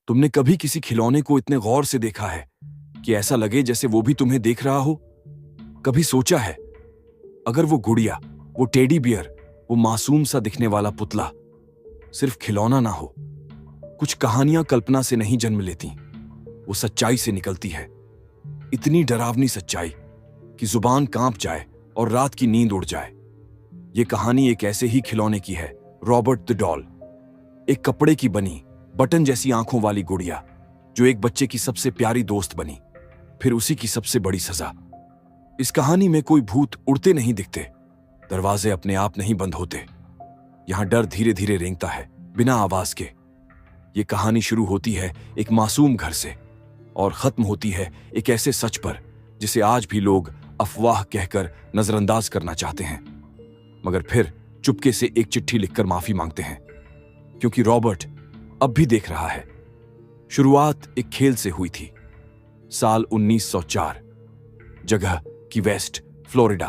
तुमने कभी किसी खिलौने को इतने गौर से देखा है कि ऐसा लगे जैसे वो भी तुम्हें देख रहा हो? कभी सोचा है, अगर वो गुड़िया, वो टेडी बियर, वो मासूम सा दिखने वाला पुतला सिर्फ खिलौना ना हो, कुछ कहानियां कल्पना से नहीं जन्म लेती, वो सच्चाई से निकलती है। इतनी डरावनी सच्चाई कि जुबान कांप जाए और रात की नींद उड़ जाए। ये कहानी एक ऐसे ही खिलौने की है, रॉबर्ट द डॉल। एक कपड़े की बनी, बटन जैसी आंखों वाली गुड़िया जो एक बच्चे की सबसे प्यारी दोस्त बनी, फिर उसी की सबसे बड़ी सजा। इस कहानी में कोई भूत उड़ते नहीं दिखते, दरवाजे अपने आप नहीं बंद होते, यहां डर धीरे धीरे रेंगता है बिना आवाज के। ये कहानी शुरू होती है एक मासूम घर से और खत्म होती है एक ऐसे सच पर जिसे आज भी लोग अफवाह कहकर नजरअंदाज करना चाहते हैं, मगर फिर चुपके से एक चिट्ठी लिखकर माफी मांगते हैं, क्योंकि रॉबर्ट अब भी देख रहा है। शुरुआत एक खेल से हुई थी। साल 1904, जगह की वेस्ट फ्लोरिडा।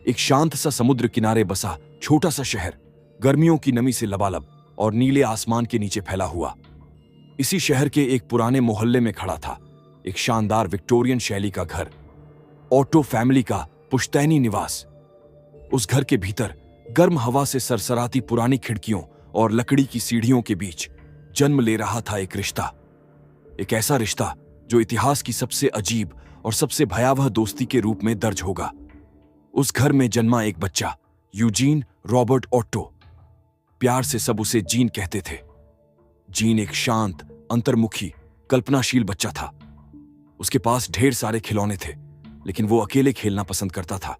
एक शांत सा समुद्र किनारे बसा छोटा सा शहर, गर्मियों की नमी से लबालब और नीले आसमान के नीचे फैला हुआ। इसी शहर के एक पुराने मोहल्ले में खड़ा था एक शानदार विक्टोरियन शैली का घर, ऑटो फैमिली का पुश्तैनी निवास। उस घर के भीतर गर्म हवा से सरसराती पुरानी खिड़कियों और लकड़ी की सीढ़ियों के बीच जन्म ले रहा था एक रिश्ता। एक ऐसा रिश्ता जो इतिहास की सबसे अजीब और सबसे भयावह दोस्ती के रूप में दर्ज होगा। उस घर में जन्मा एक बच्चा, यूजीन रॉबर्ट ऑट्टो। प्यार से सब उसे जीन कहते थे। जीन एक शांत, अंतर्मुखी, कल्पनाशील बच्चा था। उसके पास ढेर सारे खिलौने थे, लेकिन वो अकेले खेलना पसंद करता था।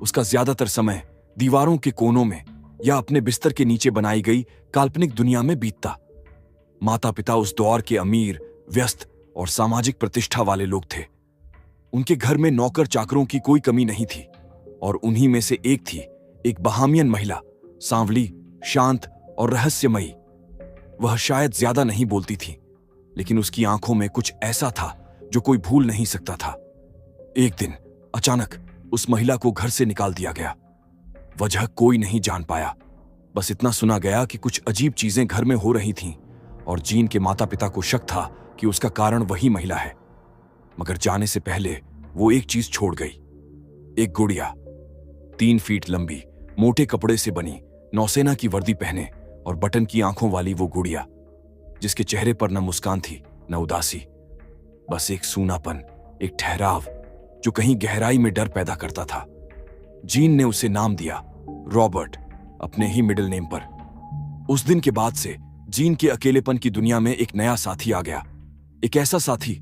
उसका ज्यादातर समय दीवारों के कोनों में या अपने बिस्तर के नीचे बनाई गई काल्पनिक दुनिया में बीतता। माता पिता उस दौर के अमीर, व्यस्त और सामाजिक प्रतिष्ठा वाले लोग थे। उनके घर में नौकर चाकरों की कोई कमी नहीं थी, और उन्हीं में से एक थी एक बहामियन महिला, सांवली, शांत और रहस्यमयी। वह शायद ज्यादा नहीं बोलती थी, लेकिन उसकी आंखों में कुछ ऐसा था जो कोई भूल नहीं सकता था। एक दिन अचानक उस महिला को घर से निकाल दिया गया। वजह कोई नहीं जान पाया, बस इतना सुना गया कि कुछ अजीब चीजें घर में हो रही थीं, और जीन के माता पिता को शक था कि उसका कारण वही महिला है। मगर जाने से पहले वो एक चीज छोड़ गई, एक गुड़िया, 3 फीट लंबी, मोटे कपड़े से बनी, नौसेना की वर्दी पहने और बटन की आंखों वाली वो गुड़िया, जिसके चेहरे पर न मुस्कान थी न उदासी, बस एक सूनापन, एक ठहराव जो कहीं गहराई में डर पैदा करता था। जीन ने उसे नाम दिया रॉबर्ट, अपने ही मिडिल नेम पर। उस दिन के बाद से जीन के अकेलेपन की दुनिया में एक नया साथी आ गया, एक ऐसा साथी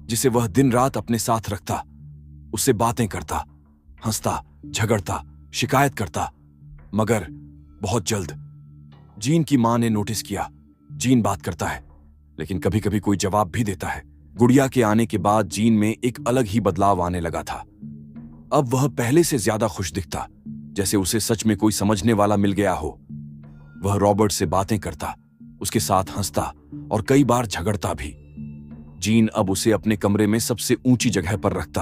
जिसे वह दिन रात अपने साथ रखता, उससे बातें करता, हंसता, झगड़ता, शिकायत करता। मगर बहुत जल्द जीन की मां ने नोटिस किया, जीन बात करता है, लेकिन कभी कभी कोई जवाब भी देता है। गुड़िया के आने के बाद जीन में एक अलग ही बदलाव आने लगा था। अब वह पहले से ज्यादा खुश दिखता, जैसे उसे सच में कोई समझने वाला मिल गया हो। वह रॉबर्ट से बातें करता, उसके साथ हंसता और कई बार झगड़ता भी। जीन अब उसे अपने कमरे में सबसे ऊंची जगह पर रखता,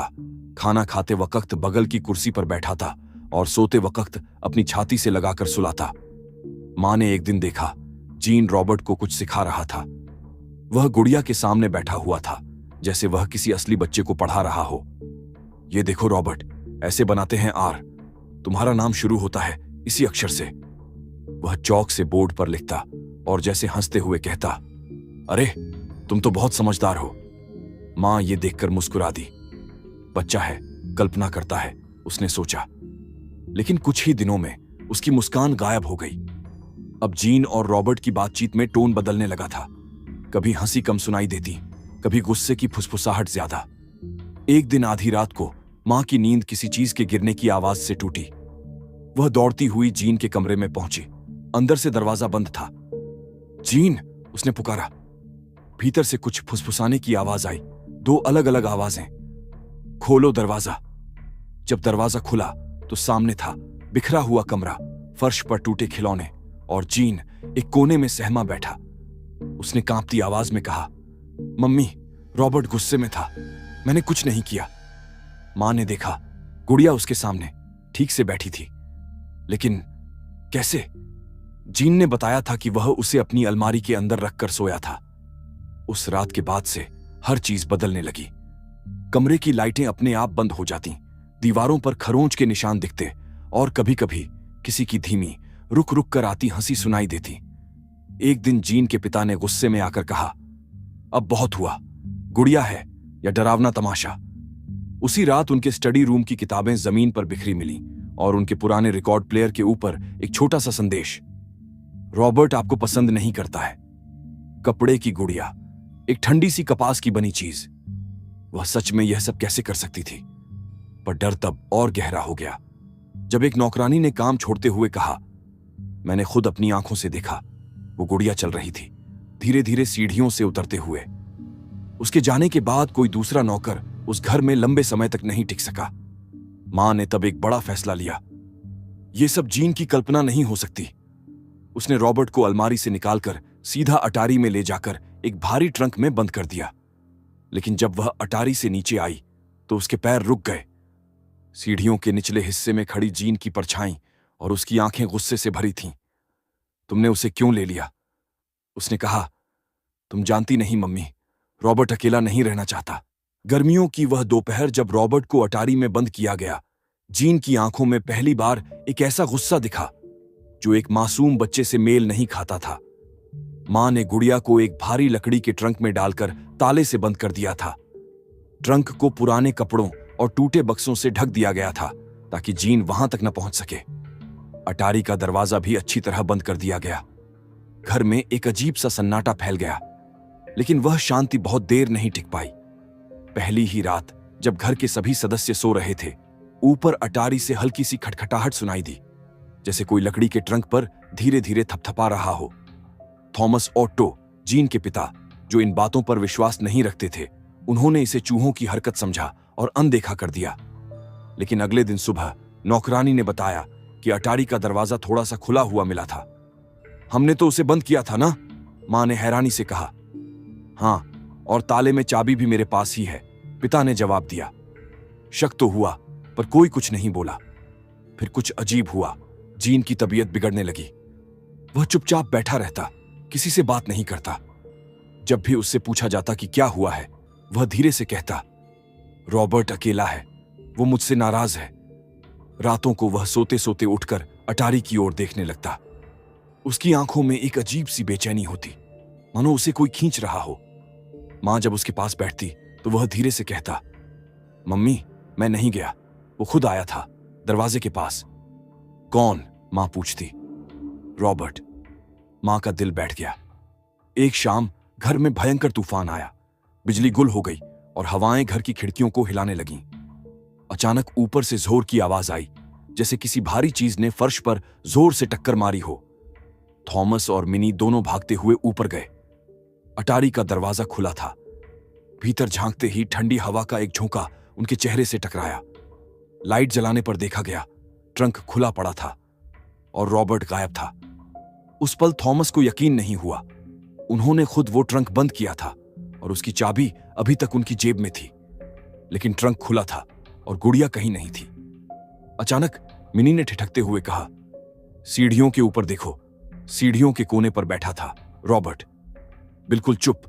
खाना खाते वक्त बगल की कुर्सी पर बैठाता और सोते वक्त अपनी छाती से लगाकर सुलाता। मां ने एक दिन देखा जीन रॉबर्ट को कुछ सिखा रहा था। वह गुड़िया के सामने बैठा हुआ था, जैसे वह किसी असली बच्चे को पढ़ा रहा हो। ये देखो रॉबर्ट, ऐसे बनाते हैं आर, तुम्हारा नाम शुरू होता है इसी अक्षर से। वह चौक से बोर्ड पर लिखता और जैसे हंसते हुए कहता, अरे तुम तो बहुत समझदार हो। मां ये देखकर मुस्कुरा दी। बच्चा है, कल्पना करता है, उसने सोचा। लेकिन कुछ ही दिनों में उसकी मुस्कान गायब हो गई। अब जीन और रॉबर्ट की बातचीत में टोन बदलने लगा था। कभी हंसी कम सुनाई देती, कभी गुस्से की फुसफुसाहट ज्यादा। एक दिन आधी रात को मां की नींद किसी चीज के गिरने की आवाज से टूटी। वह दौड़ती हुई जीन के कमरे में पहुंची। अंदर से दरवाजा बंद था। जीन, उसने पुकारा। भीतर से कुछ फुसफुसाने की आवाज आई, 2 अलग अलग आवाजें। खोलो दरवाजा। जब दरवाजा खुला तो सामने था बिखरा हुआ कमरा, फर्श पर टूटे खिलौने और जीन एक कोने में सहमा बैठा। उसने कांपती आवाज में कहा, मम्मी, रॉबर्ट गुस्से में था, मैंने कुछ नहीं किया। मां ने देखा, गुड़िया उसके सामने ठीक से बैठी थी, लेकिन कैसे? जीन ने बताया था कि वह उसे अपनी अलमारी के अंदर रखकर सोया था। उस रात के बाद से हर चीज बदलने लगी। कमरे की लाइटें अपने आप बंद हो जाती, दीवारों पर खरोंच के निशान दिखते और कभी कभी किसी की धीमी रुक रुक कर आती हंसी सुनाई देती। एक दिन जीन के पिता ने गुस्से में आकर कहा, अब बहुत हुआ, गुड़िया है या डरावना तमाशा। उसी रात उनके स्टडी रूम की किताबें जमीन पर बिखरी मिली और उनके पुराने रिकॉर्ड प्लेयर के ऊपर एक छोटा सा संदेश, रॉबर्ट आपको पसंद नहीं करता है। कपड़े की गुड़िया, एक ठंडी सी कपास की बनी चीज। वह सच में यह सब कैसे कर सकती थी? पर डर तब और गहरा हो गया जब एक नौकरानी ने काम छोड़ते हुए कहा, मैंने खुद अपनी आंखों से देखा, वो गुड़िया चल रही थी, धीरे धीरे सीढ़ियों से उतरते हुए। उसके जाने के बाद कोई दूसरा नौकर उस घर में लंबे समय तक नहीं टिक सका। मां ने तब एक बड़ा फैसला लिया। यह सब जीन की कल्पना नहीं हो सकती। उसने रॉबर्ट को अलमारी से निकालकर सीधा अटारी में ले जाकर एक भारी ट्रंक में बंद कर दिया। लेकिन जब वह अटारी से नीचे आई तो उसके पैर रुक गए। सीढ़ियों के निचले हिस्से में खड़ी जीन की परछाई और उसकी आंखें गुस्से से भरी थीं। तुमने उसे क्यों ले लिया? उसने कहा, तुम जानती नहीं मम्मी, रॉबर्ट अकेला नहीं रहना चाहता। गर्मियों की वह दोपहर जब रॉबर्ट को अटारी में बंद किया गया, जीन की आंखों में पहली बार एक ऐसा गुस्सा दिखा जो एक मासूम बच्चे से मेल नहीं खाता था। मां ने गुड़िया को एक भारी लकड़ी के ट्रंक में डालकर ताले से बंद कर दिया था। ट्रंक को पुराने कपड़ों और टूटे बक्सों से ढक दिया गया था ताकि जीन वहां तक न पहुंच सके। अटारी का दरवाजा भी अच्छी तरह बंद कर दिया गया। घर में एक अजीब सा सन्नाटा फैल गया, लेकिन वह शांति बहुत देर नहीं टिक पाई। पहली ही रात जब घर के सभी सदस्य सो रहे थे, ऊपर अटारी से हल्की सी खटखटाहट सुनाई दी, जैसे कोई लकड़ी के ट्रंक पर धीरे धीरे थपथपा रहा हो। थॉमस ऑट्टो, जीन के पिता, जो इन बातों पर विश्वास नहीं रखते थे, उन्होंने इसे चूहों की हरकत समझा और अनदेखा कर दिया। लेकिन अगले दिन सुबह नौकरानी ने बताया कि अटारी का दरवाजा थोड़ा सा खुला हुआ मिला था। हमने तो उसे बंद किया था ना? मां ने हैरानी से कहा। हां, और ताले में चाबी भी मेरे पास ही है, पिता ने जवाब दिया। शक तो हुआ, पर कोई कुछ नहीं बोला। फिर कुछ अजीब हुआ। जीन की तबीयत बिगड़ने लगी। वह चुपचाप बैठा रहता, किसी से बात नहीं करता। जब भी उससे पूछा जाता कि क्या हुआ है, वह धीरे से कहता, रॉबर्ट अकेला है, वो मुझसे नाराज है। रातों को वह सोते सोते उठकर अटारी की ओर देखने लगता। उसकी आंखों में एक अजीब सी बेचैनी होती, मानो उसे कोई खींच रहा हो। मां जब उसके पास बैठती तो वह धीरे से कहता, मम्मी, मैं नहीं गया, वो खुद आया था दरवाजे के पास। कौन? मां पूछती। रॉबर्ट। मां का दिल बैठ गया। एक शाम घर में भयंकर तूफान आया। बिजली गुल हो गई और हवाएं घर की खिड़कियों को हिलाने लगीं। अचानक ऊपर से जोर की आवाज आई, जैसे किसी भारी चीज ने फर्श पर जोर से टक्कर मारी हो। थॉमस और मिनी दोनों भागते हुए ऊपर गए। अटारी का दरवाजा खुला था। भीतर झांकते ही ठंडी हवा का एक झोंका उनके चेहरे से टकराया। लाइट जलाने पर देखा गया, ट्रंक खुला पड़ा था और रॉबर्ट गायब था। उस पल थॉमस को यकीन नहीं हुआ। उन्होंने खुद वो ट्रंक बंद किया था और उसकी चाबी अभी तक उनकी जेब में थी, लेकिन ट्रंक खुला था और गुड़िया कहीं नहीं थी। अचानक मिनी ने ठिठकते हुए कहा, सीढ़ियों के ऊपर देखो। सीढ़ियों के कोने पर बैठा था रॉबर्ट, बिल्कुल चुप,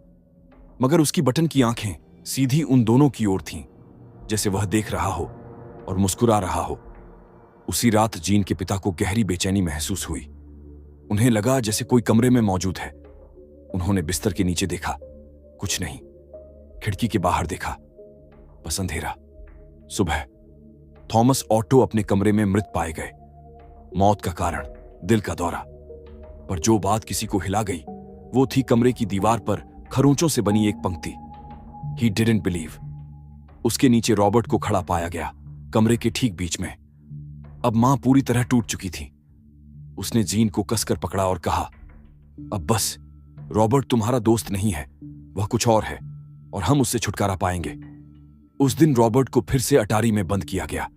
मगर उसकी बटन की आंखें सीधी उन दोनों की ओर थीं, जैसे वह देख रहा हो और मुस्कुरा रहा हो। उसी रात जीन के पिता को गहरी बेचैनी महसूस हुई। उन्हें लगा जैसे कोई कमरे में मौजूद है। उन्होंने बिस्तर के नीचे देखा, कुछ नहीं। खिड़की के बाहर देखा, बस अंधेरा। सुबह थॉमस ऑट्टो अपने कमरे में मृत पाए गए। मौत का कारण दिल का दौरा। पर जो बात किसी को हिला गई वो थी कमरे की दीवार पर खरोंचों से बनी एक पंक्ति, ही डिडंट बिलीव। उसके नीचे रॉबर्ट को खड़ा पाया गया, कमरे के ठीक बीच में। अब मां पूरी तरह टूट चुकी थी। उसने जीन को कसकर पकड़ा और कहा, अब बस, रॉबर्ट तुम्हारा दोस्त नहीं है, वह कुछ और है और हम उससे छुटकारा पाएंगे। उस दिन रॉबर्ट को फिर से अटारी में बंद किया गया,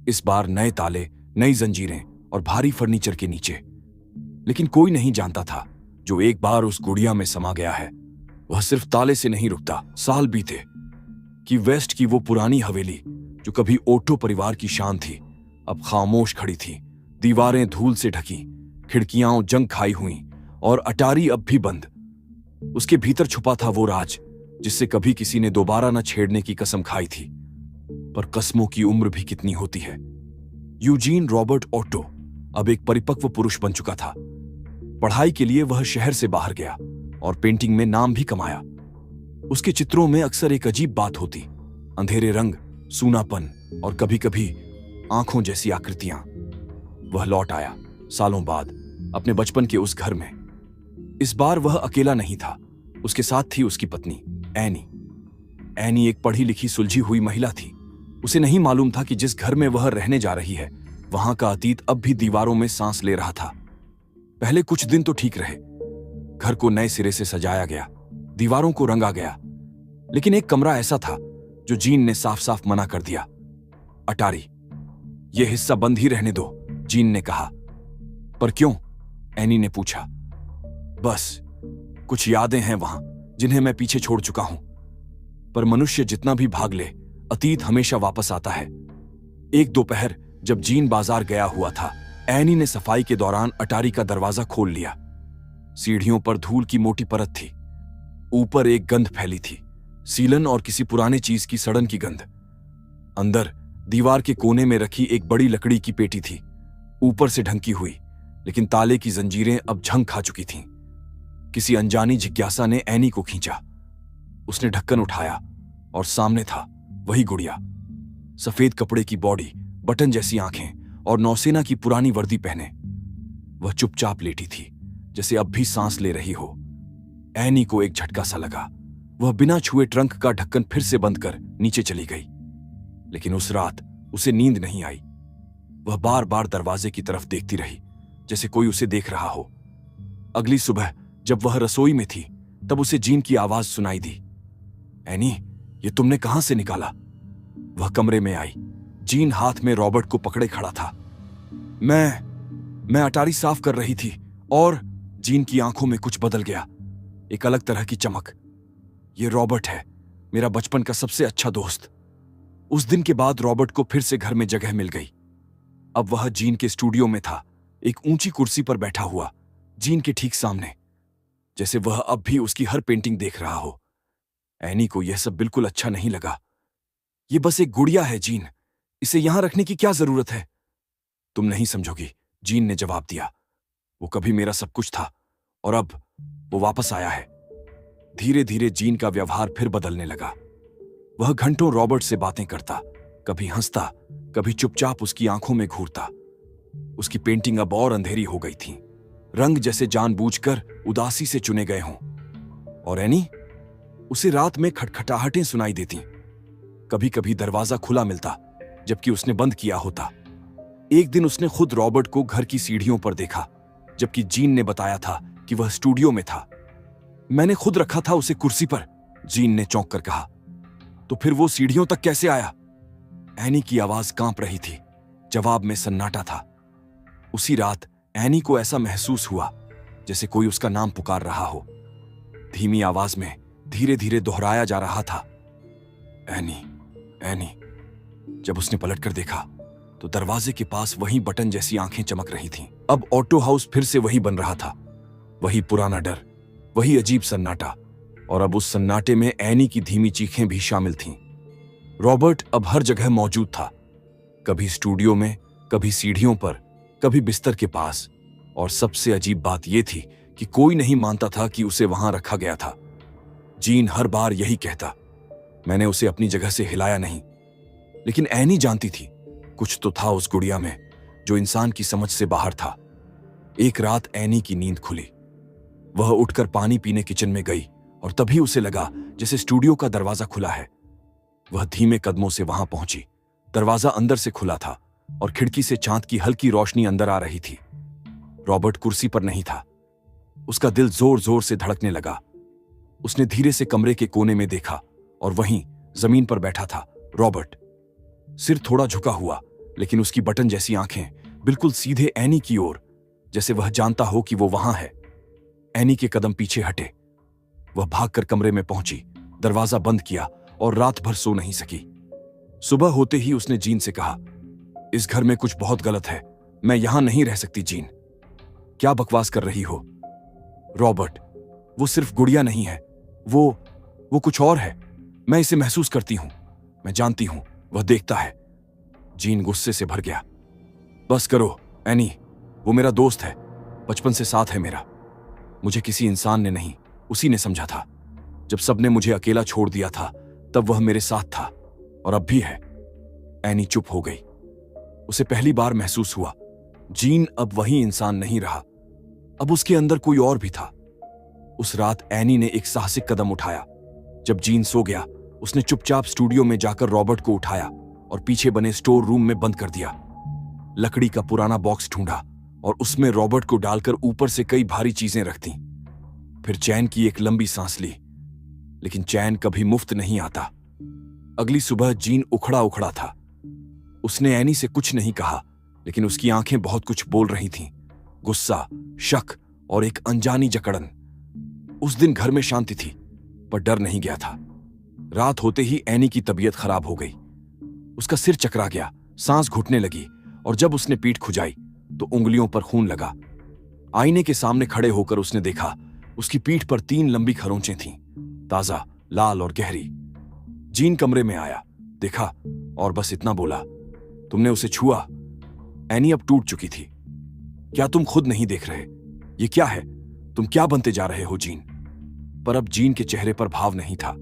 इस बार नए ताले, नई जंजीरें और भारी फर्नीचर के नीचे। लेकिन कोई नहीं जानता था, जो एक बार उस गुड़िया में समा गया है, वह सिर्फ ताले से नहीं रुकता। साल बीते कि वेस्ट की वो पुरानी हवेली, जो कभी ओट्टो परिवार की शान थी, अब खामोश खड़ी थी। दीवारें धूल से ढकी, खिड़कियां जंग खाई हुई और अटारी अब भी बंद। उसके भीतर छुपा था वो राज जिससे कभी किसी ने दोबारा न छेड़ने की कसम खाई थी। पर कसमों की उम्र भी कितनी होती है। यूजीन रॉबर्ट ओट्टो अब एक परिपक्व पुरुष बन चुका था। पढ़ाई के लिए वह शहर से बाहर गया और पेंटिंग में नाम भी कमाया। उसके चित्रों में अक्सर एक अजीब बात होती, अंधेरे रंग, सूनापन और कभी कभी आंखों जैसी आकृतियां। वह लौट आया सालों बाद अपने बचपन के उस घर में। इस बार वह अकेला नहीं था, उसके साथ थी उसकी पत्नी एनी। एनी एक पढ़ी लिखी सुलझी हुई महिला थी। उसे नहीं मालूम था कि जिस घर में वह रहने जा रही है वहां का अतीत अब भी दीवारों में सांस ले रहा था। पहले कुछ दिन तो ठीक रहे। घर को नए सिरे से सजाया गया, दीवारों को रंगा गया, लेकिन एक कमरा ऐसा था जो जीन ने साफ साफ मना कर दिया। अटारी, यह हिस्सा बंद ही रहने दो, जीन ने कहा। पर क्यों? एनी ने पूछा। बस कुछ यादें हैं वहां जिन्हें मैं पीछे छोड़ चुका हूं। पर मनुष्य जितना भी भाग ले, अतीत हमेशा वापस आता है। एक दोपहर जब जीन बाजार गया हुआ था, एनी ने सफाई के दौरान अटारी का दरवाजा खोल लिया। सीढ़ियों पर धूल की मोटी परत थी, ऊपर एक गंध फैली थी, सीलन और किसी पुराने चीज की सड़न की गंध। अंदर दीवार के कोने में रखी एक बड़ी लकड़ी की पेटी थी, ऊपर से ढंकी हुई, लेकिन ताले की जंजीरें अब झंग खा चुकी थीं। किसी अनजानी जिज्ञासा ने एनी को खींचा। उसने ढक्कन उठाया और सामने था वही गुड़िया। सफेद कपड़े की बॉडी, बटन जैसी आंखें और नौसेना की पुरानी वर्दी पहने। वह चुपचाप लेटी थी, जैसे अब भी सांस ले रही हो। एनी को एक झटका सा लगा। वह बिना छुए ट्रंक का ढक्कन फिर से बंद कर नीचे चली गई। लेकिन उस रात उसे नींद नहीं आई। वह बार बार दरवाजे की तरफ देखती रही, जैसे कोई उसे देख रहा हो। अगली सुबह जब वह रसोई में थी, तब उसे जीन की आवाज सुनाई दी। एनी, ये तुमने कहां से निकाला? वह कमरे में आई। जीन हाथ में रॉबर्ट को पकड़े खड़ा था। मैं अटारी साफ कर रही थी और जीन की आंखों में कुछ बदल गया, एक अलग तरह की चमक। ये रॉबर्ट है, मेरा बचपन का सबसे अच्छा दोस्त। उस दिन के बाद रॉबर्ट को फिर से घर में जगह मिल गई। अब वह जीन के स्टूडियो में था, एक ऊंची कुर्सी पर बैठा हुआ, जीन के ठीक सामने, जैसे वह अब भी उसकी हर पेंटिंग देख रहा हो। एनी को यह सब बिल्कुल अच्छा नहीं लगा। ये बस एक गुड़िया है जीन, इसे यहां रखने की क्या जरूरत है? तुम नहीं समझोगी, जीन ने जवाब दिया। वो कभी मेरा सब कुछ था और अब वो वापस आया है। धीरे धीरे जीन का व्यवहार फिर बदलने लगा। वह घंटों रॉबर्ट से बातें करता, कभी हंसता, कभी चुपचाप उसकी आंखों में घूरता। उसकी पेंटिंग अब और अंधेरी हो गई थी, रंग जैसे जानबूझकर उदासी से चुने गए हों। और एनी, उसे रात में खटखटाहटें सुनाई देती। कभी कभी दरवाजा खुला मिलता, जबकि उसने बंद किया होता। एक दिन उसने खुद रॉबर्ट को घर की सीढ़ियों पर देखा, जबकि जीन ने बताया था कि वह स्टूडियो में था। मैंने खुद रखा था उसे कुर्सी पर, जीन ने चौंक कर कहा। तो फिर वो सीढ़ियों तक कैसे आया? एनी की आवाज कांप रही थी, जवाब में सन्नाटा था। उसी रात एनी को ऐसा महसूस हुआ जैसे कोई उसका नाम पुकार रहा हो। धीमी आवाज में धीरे धीरे दोहराया जा रहा था, एनी, एनी। जब उसने पलटकर देखा तो दरवाजे के पास वही बटन जैसी आंखें चमक रही थीं। अब ऑटो हाउस फिर से वही बन रहा था, वही पुराना डर, वही अजीब सन्नाटा, और अब उस सन्नाटे में एनी की धीमी चीखें भी शामिल थीं। रॉबर्ट अब हर जगह मौजूद था, कभी स्टूडियो में, कभी सीढ़ियों पर, कभी बिस्तर के पास। और सबसे अजीब बात यह थी कि कोई नहीं मानता था कि उसे वहां रखा गया था। जीन हर बार यही कहता, मैंने उसे अपनी जगह से हिलाया नहीं। लेकिन एनी जानती थी, कुछ तो था उस गुड़िया में जो इंसान की समझ से बाहर था। एक रात एनी की नींद खुली। वह उठकर पानी पीने किचन में गई और तभी उसे लगा जैसे स्टूडियो का दरवाजा खुला है। वह धीमे कदमों से वहां पहुंची। दरवाजा अंदर से खुला था और खिड़की से चांद की हल्की रोशनी अंदर आ रही थी। रॉबर्ट कुर्सी पर नहीं था। उसका दिल जोर जोर से धड़कने लगा। उसने धीरे से कमरे के कोने में देखा और वहीं जमीन पर बैठा था रॉबर्ट, सिर थोड़ा झुका हुआ, लेकिन उसकी बटन जैसी आंखें बिल्कुल सीधे एनी की ओर, जैसे वह जानता हो कि वो वहां है। एनी के कदम पीछे हटे। वह भागकर कमरे में पहुंची, दरवाजा बंद किया और रात भर सो नहीं सकी। सुबह होते ही उसने जीन से कहा, इस घर में कुछ बहुत गलत है, मैं यहां नहीं रह सकती। जीन, क्या बकवास कर रही हो? रॉबर्ट, वो सिर्फ गुड़िया नहीं है, वो कुछ और है। मैं इसे महसूस करती हूं, मैं जानती हूं। वह देखता है। जीन गुस्से से भर गया। बस करो एनी, वो मेरा दोस्त है, बचपन से साथ है मेरा। मुझे किसी इंसान ने नहीं, उसी ने समझा था। जब सबने मुझे अकेला छोड़ दिया था तब वह मेरे साथ था, और अब भी है। एनी चुप हो गई। उसे पहली बार महसूस हुआ जीन अब वही इंसान नहीं रहा, अब उसके अंदर कोई और भी था। उस रात एनी ने एक साहसिक कदम उठाया। जब जीन सो गया, उसने चुपचाप स्टूडियो में जाकर रॉबर्ट को उठाया और पीछे बने स्टोर रूम में बंद कर दिया। लकड़ी का पुराना बॉक्स ढूंढा और उसमें रॉबर्ट को डालकर ऊपर से कई भारी चीजें रख दी। फिर चैन की एक लंबी सांस ली, लेकिन चैन कभी मुफ्त नहीं आता। अगली सुबह जीन उखड़ा उखड़ा था। उसने एनी से कुछ नहीं कहा, लेकिन उसकी आंखें बहुत कुछ बोल रही थीं। गुस्सा, शक और एक अनजानी जकड़न। उस दिन घर में शांति थी, पर डर नहीं गया था। रात होते ही एनी की तबीयत खराब हो गई। उसका सिर चकरा गया, सांस घुटने लगी, और जब उसने पीठ खुजाई तो उंगलियों पर खून लगा। आईने के सामने खड़े होकर उसने देखा, उसकी पीठ पर 3 लंबी खरोंचें थीं, ताजा, लाल और गहरी। जीन कमरे में आया, देखा और बस इतना बोला, तुमने उसे छुआ? एनी अब टूट चुकी थी। क्या तुम खुद नहीं देख रहे? ये क्या है? तुम क्या बनते जा रहे हो जीन? पर अब जीन के चेहरे पर भाव नहीं था,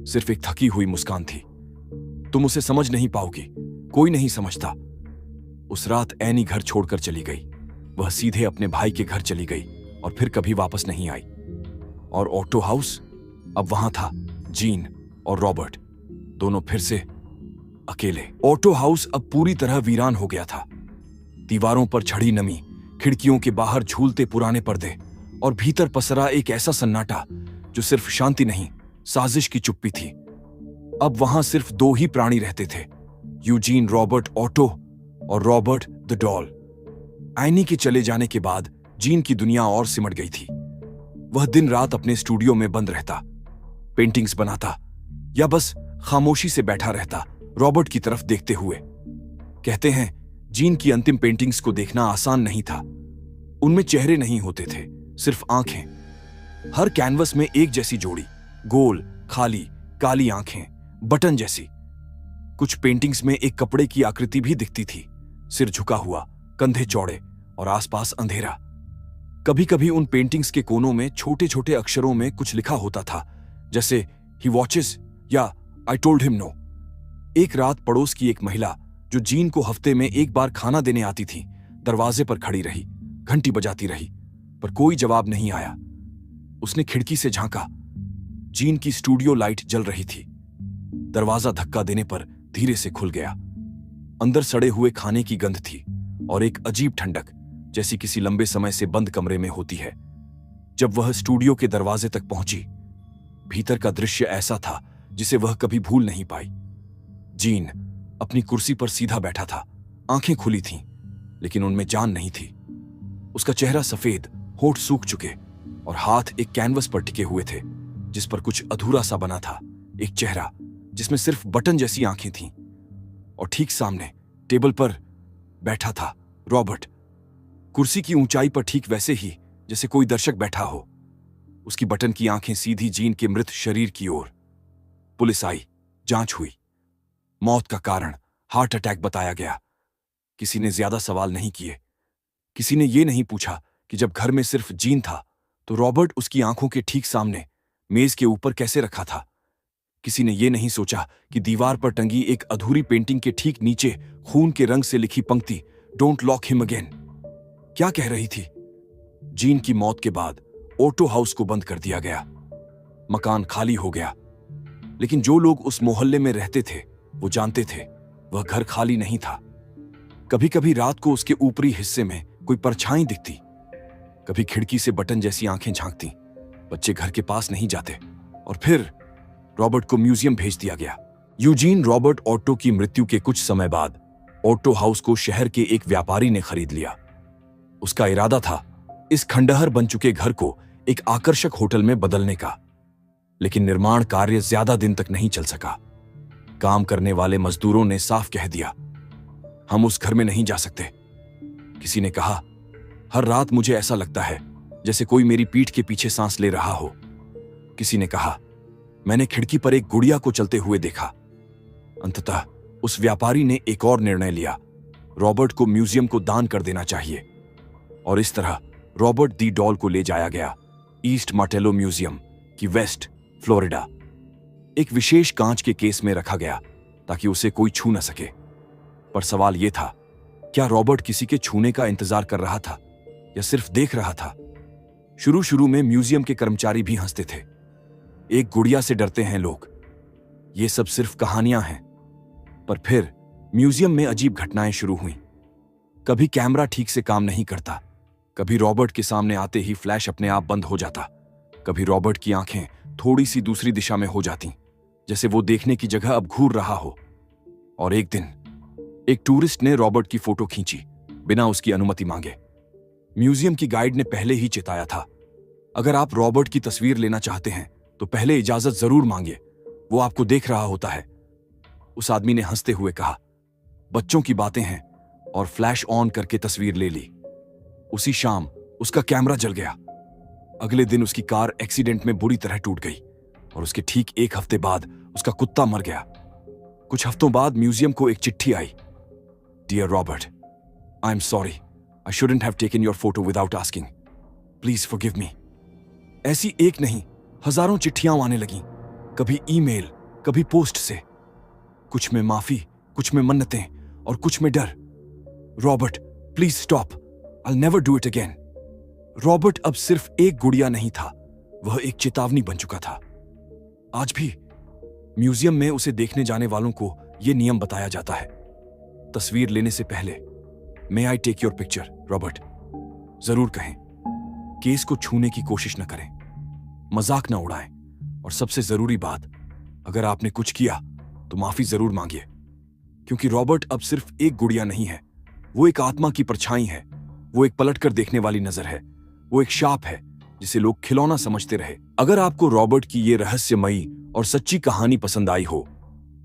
सिर्फ एक थकी हुई मुस्कान थी। तुम उसे समझ नहीं पाओगी, कोई नहीं समझता। उस रात एनी घर छोड़कर चली गई। वह सीधे अपने भाई के घर चली गई और फिर कभी वापस नहीं आई। और ऑटो हाउस अब वहां था, जीन और रॉबर्ट दोनों फिर से अकेले। ऑटो हाउस अब पूरी तरह वीरान हो गया था। दीवारों पर छड़ी नमी, खिड़कियों के बाहर झूलते पुराने पर्दे, और भीतर पसरा एक ऐसा सन्नाटा जो सिर्फ शांति नहीं, साजिश की चुप्पी थी। अब वहां सिर्फ 2 ही प्राणी रहते थे, यूजीन रॉबर्ट ऑटो और रॉबर्ट द डॉल। एनी के चले जाने के बाद जीन की दुनिया और सिमट गई थी। वह दिन रात अपने स्टूडियो में बंद रहता, पेंटिंग्स बनाता, या बस खामोशी से बैठा रहता, रॉबर्ट की तरफ देखते हुए। कहते हैं जीन की अंतिम पेंटिंग्स को देखना आसान नहीं था। उनमें चेहरे नहीं होते थे, सिर्फ आंखें। हर कैनवस में एक जैसी जोड़ी, गोल, खाली, काली आंखें, बटन जैसी। कुछ पेंटिंग्स में एक कपड़े की आकृति भी दिखती थी, सिर झुका हुआ, कंधे चौड़े और आसपास अंधेरा। कभी कभी उन पेंटिंग्स के कोनों में छोटे छोटे अक्षरों में कुछ लिखा होता था, जैसे ही वॉचेस या आई टोल्ड हिम नो। एक रात पड़ोस की एक महिला जो जीन को हफ्ते में एक बार खाना देने आती थी, दरवाजे पर खड़ी रही, घंटी बजाती रही, पर कोई जवाब नहीं आया। उसने खिड़की से झांका। जीन की स्टूडियो लाइट जल रही थी। दरवाजा धक्का देने पर धीरे से खुल गया। अंदर सड़े हुए खाने की गंध थी और एक अजीब ठंडक, जैसी किसी लंबे समय से बंद कमरे में होती है। जब वह स्टूडियो के दरवाजे तक पहुंची, भीतर का दृश्य ऐसा था जिसे वह कभी भूल नहीं पाई। जीन अपनी कुर्सी पर सीधा बैठा था, आंखें खुली थीं, लेकिन उनमें जान नहीं थी। उसका चेहरा सफेद, होठ सूख चुके, और हाथ एक कैनवस पर टिके हुए थे जिस पर कुछ अधूरा सा बना था। एक चेहरा जिसमें सिर्फ बटन जैसी आंखें थीं। और ठीक सामने टेबल पर बैठा था रॉबर्ट, कुर्सी की ऊंचाई पर ठीक वैसे ही जैसे कोई दर्शक बैठा हो। उसकी बटन की आंखें सीधी जीन के मृत शरीर की ओर। पुलिस आई, जांच हुई। मौत का कारण हार्ट अटैक बताया गया। किसी ने ज्यादा सवाल नहीं किए। किसी ने यह नहीं पूछा कि जब घर में सिर्फ जीन था तो रॉबर्ट उसकी आंखों के ठीक सामने मेज के ऊपर कैसे रखा था। किसी ने यह नहीं सोचा कि दीवार पर टंगी एक अधूरी पेंटिंग के ठीक नीचे खून के रंग से लिखी पंक्ति डोंट लॉक हिम अगेन क्या कह रही थी। जीन की मौत के बाद ऑटो हाउस को बंद कर दिया गया। मकान खाली हो गया, लेकिन जो लोग उस मोहल्ले में रहते थे वो जानते थे वह घर खाली नहीं था। कभी कभी रात को उसके ऊपरी हिस्से में कोई परछाई दिखती, कभी खिड़की से बटन जैसी आंखें झांकती। बच्चे घर के पास नहीं जाते। और फिर रॉबर्ट को म्यूजियम भेज दिया गया। यूजीन रॉबर्ट ऑटो की मृत्यु के कुछ समय बाद ऑटो हाउस को शहर के एक व्यापारी ने खरीद लिया। उसका इरादा था इस खंडहर बन चुके घर को एक आकर्षक होटल में बदलने का, लेकिन निर्माण कार्य ज्यादा दिन तक नहीं चल सका। काम करने वाले मजदूरों ने साफ कह दिया, हम उस घर में नहीं जा सकते। किसी ने कहा, हर रात मुझे ऐसा लगता है जैसे कोई मेरी पीठ के पीछे सांस ले रहा हो। किसी ने कहा, मैंने खिड़की पर एक गुड़िया को चलते हुए देखा। अंततः उस व्यापारी ने एक और निर्णय लिया, रॉबर्ट को म्यूजियम को दान कर देना चाहिए। और इस तरह रॉबर्ट दी डॉल को ले जाया गया ईस्ट मार्टेलो म्यूजियम की वेस्ट फ्लोरिडा एक विशेष कांच के केस में रखा गया ताकि उसे कोई छू न सके। पर सवाल यह था, क्या रॉबर्ट किसी के छूने का इंतजार कर रहा था या सिर्फ देख रहा था? शुरू में म्यूजियम के कर्मचारी भी हंसते थे। एक गुड़िया से डरते हैं लोग, ये सब सिर्फ कहानियां हैं। पर फिर म्यूजियम में अजीब घटनाएं शुरू हुईं। कभी कैमरा ठीक से काम नहीं करता, कभी रॉबर्ट के सामने आते ही फ्लैश अपने आप बंद हो जाता, कभी रॉबर्ट की आंखें थोड़ी सी दूसरी दिशा में हो जाती, जैसे वो देखने की जगह अब घूर रहा हो। और एक दिन एक टूरिस्ट ने रॉबर्ट की फोटो खींची बिना उसकी अनुमति मांगे। म्यूजियम की गाइड ने पहले ही चिताया था, अगर आप रॉबर्ट की तस्वीर लेना चाहते हैं तो पहले इजाजत जरूर मांगिए, वो आपको देख रहा होता है। उस आदमी ने हंसते हुए कहा, बच्चों की बातें हैं, और फ्लैश ऑन करके तस्वीर ले ली। उसी शाम उसका कैमरा जल गया। अगले दिन उसकी कार एक्सीडेंट में बुरी तरह टूट गई और उसके ठीक एक हफ्ते बाद उसका कुत्ता मर गया। कुछ हफ्तों बाद म्यूजियम को एक चिट्ठी आई, dear Robert, I am sorry, I shouldn't have taken your photo without asking, please forgive me. ऐसी एक नहीं, हजारों चिट्ठियां आने लगीं, कभी ईमेल, कभी पोस्ट से। कुछ में माफी, कुछ में मन्नतें और कुछ में डर। Robert, please stop, I will never do it again. Robert अब सिर्फ एक गुड़िया नहीं था, वह एक चेतावनी बन चुका था। आज भी म्यूजियम में उसे देखने जाने वालों को यह नियम बताया जाता है, तस्वीर लेने से पहले, may I take your picture Robert, जरूर कहें। केस को छूने की कोशिश न करें, मजाक न उड़ाएं, और सबसे जरूरी बात, अगर आपने कुछ किया तो माफी जरूर मांगिए, क्योंकि रॉबर्ट अब सिर्फ एक गुड़िया नहीं है, वो एक आत्मा की परछाई है, वो एक पलटकर देखने वाली नजर है, वो एक शाप है जिसे लोग खिलौना समझते रहे। अगर आपको रॉबर्ट की ये रहस्यमयी और सच्ची कहानी पसंद आई हो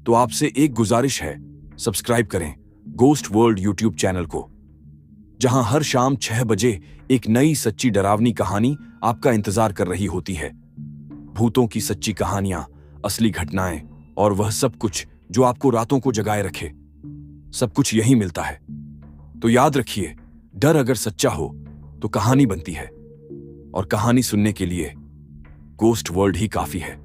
तो आपसे एक गुजारिश है, सब्सक्राइब करें गोस्ट वर्ल्ड यूट्यूब चैनल को, जहां हर शाम 6 बजे एक नई सच्ची डरावनी कहानी आपका इंतजार कर रही होती है। भूतों की सच्ची कहानियां, असली घटनाएं और वह सब कुछ जो आपको रातों को जगाए रखे, सब कुछ यहीं मिलता है। तो याद रखिए, डर अगर सच्चा हो तो कहानी बनती है, और कहानी सुनने के लिए गोस्ट वर्ल्ड ही काफी है।